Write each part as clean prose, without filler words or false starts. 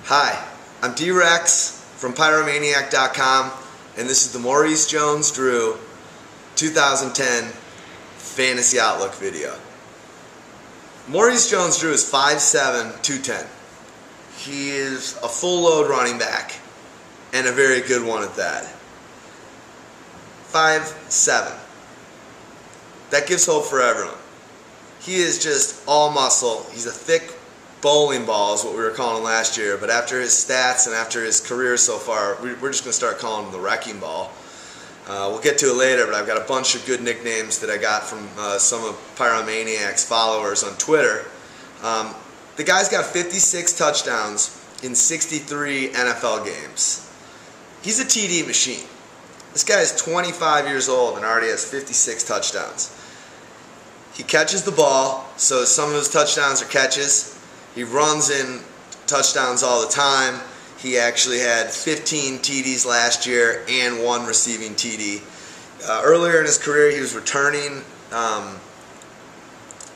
Hi, I'm D-Rex from Pyromaniac.com, and this is the Maurice Jones-Drew 2010 Fantasy Outlook video. Maurice Jones-Drew is 5'7", 210. He is a full load running back, and a very good one at that. 5'7". That gives hope for everyone. He is just all muscle. He's a thick bowling ball is what we were calling him last year, but after his stats and after his career so far, we're just going to start calling him the wrecking ball. We'll get to it later, but I've got a bunch of good nicknames that I got from some of Pyromaniac's followers on Twitter. The guy's got 56 touchdowns in 63 NFL games. He's a TD machine. This guy is 25 years old and already has 56 touchdowns. He catches the ball, so some of his touchdowns are catches. He runs in touchdowns all the time. He actually had 15 TDs last year and 1 receiving TD. Earlier in his career, he was returning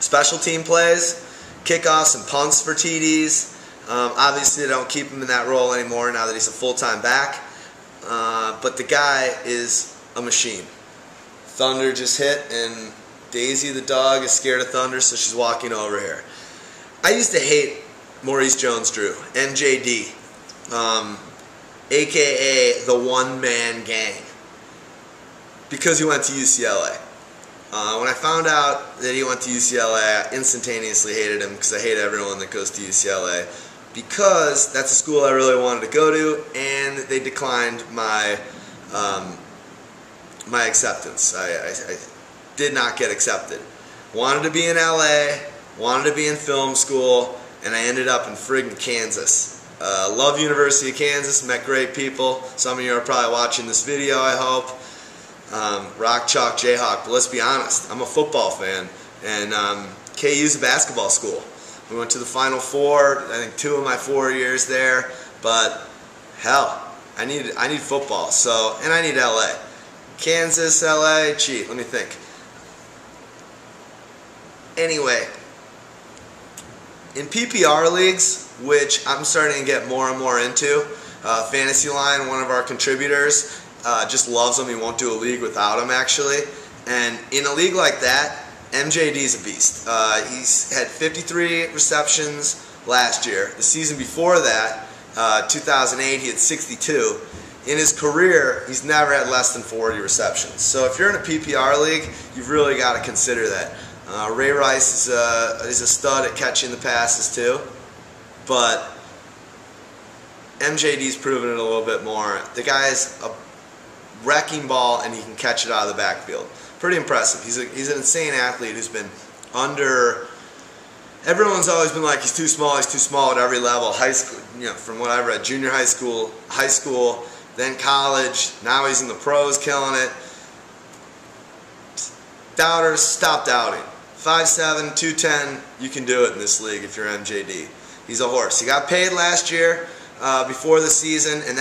special team plays, kickoffs and punts for TDs. Obviously, they don't keep him in that role anymore now that he's a full-time back. But the guy is a machine. Thunder just hit, and Daisy the dog is scared of thunder, so she's walking over here. I used to hate Maurice Jones-Drew, MJD, a.k.a. the one-man gang, because he went to UCLA. When I found out that he went to UCLA, I instantaneously hated him because I hate everyone that goes to UCLA, because that's a school I really wanted to go to, and they declined my my acceptance. I did not get accepted. Wanted to be in LA, wanted to be in film school, and I ended up in friggin' Kansas. Love University of Kansas, met great people. Some of you are probably watching this video, I hope. Rock, chalk, Jayhawk, but let's be honest, I'm a football fan, and KU's a basketball school. We went to the Final Four, I think 2 of my 4 years there, but hell, I need football, so, and I need LA. Kansas, LA, gee, let me think. Anyway, in PPR leagues, which I'm starting to get more and more into, Fantasy Line, one of our contributors, just loves him. He won't do a league without him, actually. And in a league like that, MJD's a beast. He's had 53 receptions last year. The season before that, 2008, he had 62. In his career, he's never had less than 40 receptions. So if you're in a PPR league, you've really got to consider that. Ray Rice is a stud at catching the passes too, but MJD's proven it a little bit more. The guy's a wrecking ball, and he can catch it out of the backfield. Pretty impressive. He's an insane athlete who's been under. Everyone's always been like, he's too small at every level. High school, you know, from what I've read, junior high school, then college. Now he's in the pros, killing it. Doubters, stop doubting. 5'7", 210, you can do it in this league if you're MJD. He's a horse. He got paid last year before the season, and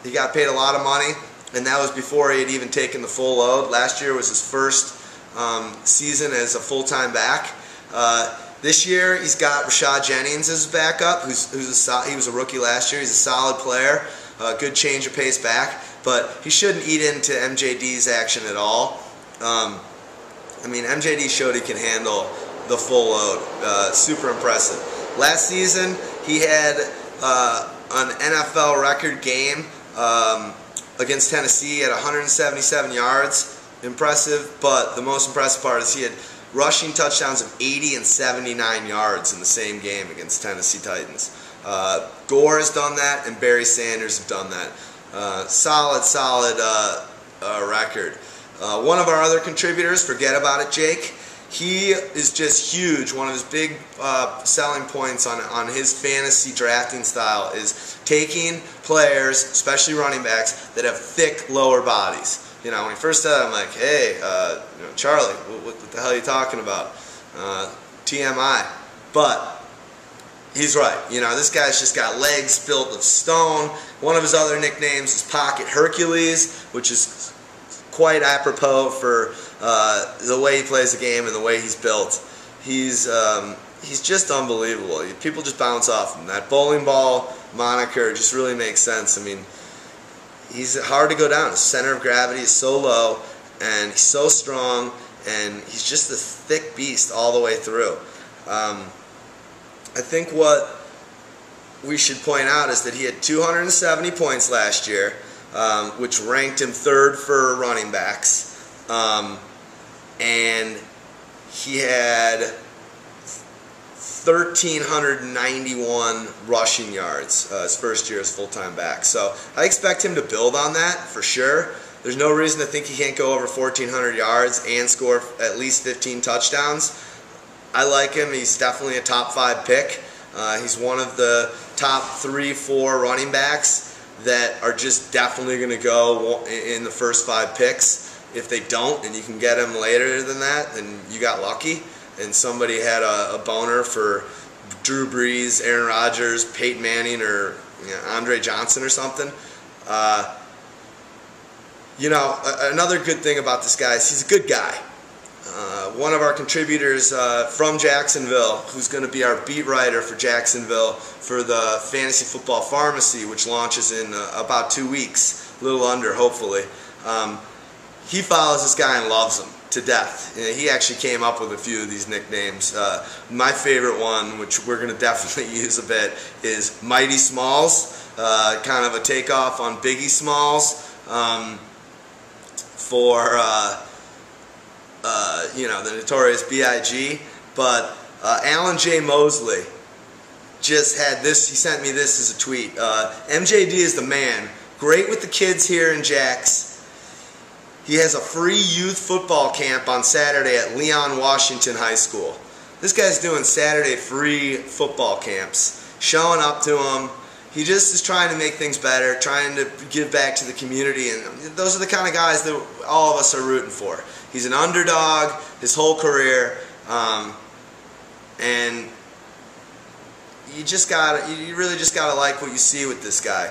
he got paid a lot of money, and that was before he had even taken the full load. Last year was his first season as a full-time back. This year he's got Rashad Jennings as his backup, he was a rookie last year. He's a solid player, good change of pace back, but he shouldn't eat into MJD's action at all. I mean, MJD showed he can handle the full load. Super impressive. Last season, he had an NFL record game against Tennessee at 177 yards. Impressive, but the most impressive part is he had rushing touchdowns of 80 and 79 yards in the same game against Tennessee Titans. Gore has done that, and Barry Sanders have done that. Solid record. One of our other contributors, forget about it, Jake, he is just huge. One of his big selling points on his fantasy drafting style is taking players, especially running backs, that have thick lower bodies. You know, when he first said it, I'm like, hey, Charlie, what the hell are you talking about? TMI. But he's right. You know, this guy's just got legs built of stone. One of his other nicknames is Pocket Hercules, which is quite apropos for the way he plays the game and the way he's built. He's just unbelievable. People just bounce off him. That bowling ball moniker just really makes sense. I mean, he's hard to go down. His center of gravity is so low, and he's so strong, and he's just a thick beast all the way through. I think what we should point out is that he had 270 points last year, which ranked him 3rd for running backs. And he had 1,391 rushing yards his first year as full-time back. So I expect him to build on that for sure. There's no reason to think he can't go over 1,400 yards and score at least 15 touchdowns. I like him. He's definitely a top 5 pick. He's one of the top 3-4 running backs that are just definitely going to go in the first 5 picks. If they don't, and you can get him later than that, then you got lucky. And somebody had a boner for Drew Brees, Aaron Rodgers, Peyton Manning, or Andre Johnson or something. Another good thing about this guy is he's a good guy. One of our contributors from Jacksonville, who's going to be our beat writer for Jacksonville for the Fantasy Football Pharmacy, which launches in about 2 weeks, a little under, hopefully. He follows this guy and loves him to death. He actually came up with a few of these nicknames. My favorite one, which we're going to definitely use a bit, is Mighty Smalls, kind of a takeoff on Biggie Smalls, for the notorious B.I.G. But Alan J. Mosley just had this. He sent me this as a tweet. MJD is the man. Great with the kids here in Jax. He has a free youth football camp on Saturday at Leon Washington High School. This guy's doing Saturday free football camps, showing up to them. He just is trying to make things better, trying to give back to the community, and those are the kind of guys that all of us are rooting for. He's an underdog his whole career, and you really just gotta like what you see with this guy.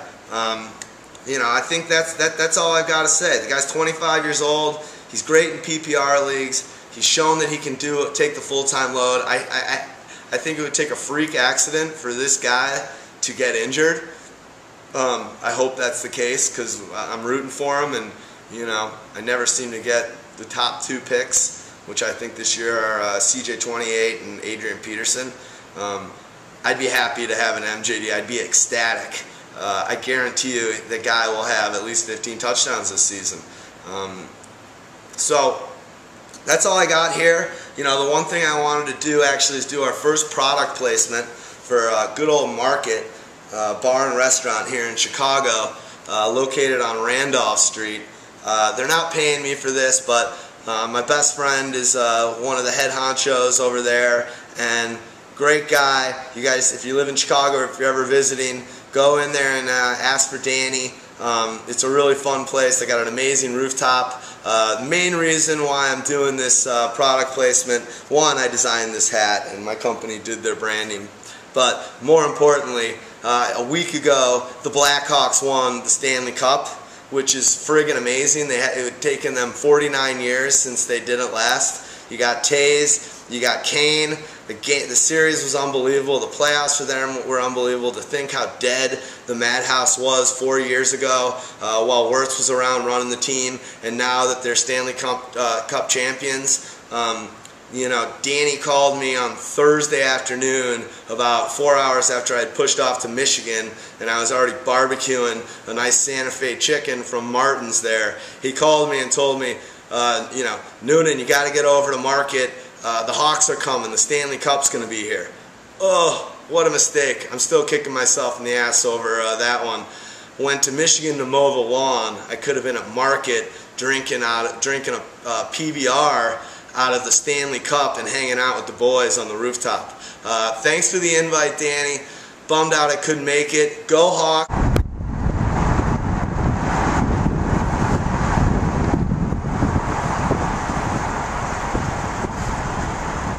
I think that's all I've got to say. The guy's 25 years old. He's great in PPR leagues. He's shown that he can take the full-time load. I think it would take a freak accident for this guy to get injured. I hope that's the case because I'm rooting for him, and I never seem to get the top 2 picks, which I think this year are CJ28 and Adrian Peterson. I'd be happy to have an MJD. I'd be ecstatic. I guarantee you the guy will have at least 15 touchdowns this season. So that's all I got here. The one thing I wanted to do actually is do our first product placement for good old Market Bar and Restaurant here in Chicago, located on Randolph Street. They're not paying me for this, but my best friend is one of the head honchos over there, and great guy. You guys, if you live in Chicago or if you're ever visiting, go in there and ask for Danny. It's a really fun place. They got an amazing rooftop. The main reason why I'm doing this product placement, one, I designed this hat and my company did their branding. But more importantly, a week ago, the Blackhawks won the Stanley Cup, which is friggin' amazing. It had taken them 49 years since they did it last. You got Taze, you got Kane. The series was unbelievable. The playoffs for them were unbelievable. To think how dead the Madhouse was 4 years ago while Wirtz was around running the team, and now that they're Stanley Cup champions. Danny called me on Thursday afternoon about 4 hours after I had pushed off to Michigan, and I was already barbecuing a nice Santa Fe chicken from Martin's there. He called me and told me, Noonan, you got to get over to Market. The Hawks are coming. The Stanley Cup's going to be here. Oh, what a mistake. I'm still kicking myself in the ass over that one. Went to Michigan to mow the lawn. I could have been at Market drinking a PBR out of the Stanley Cup and hanging out with the boys on the rooftop. Thanks for the invite, Danny. Bummed out I couldn't make it. Go Hawks.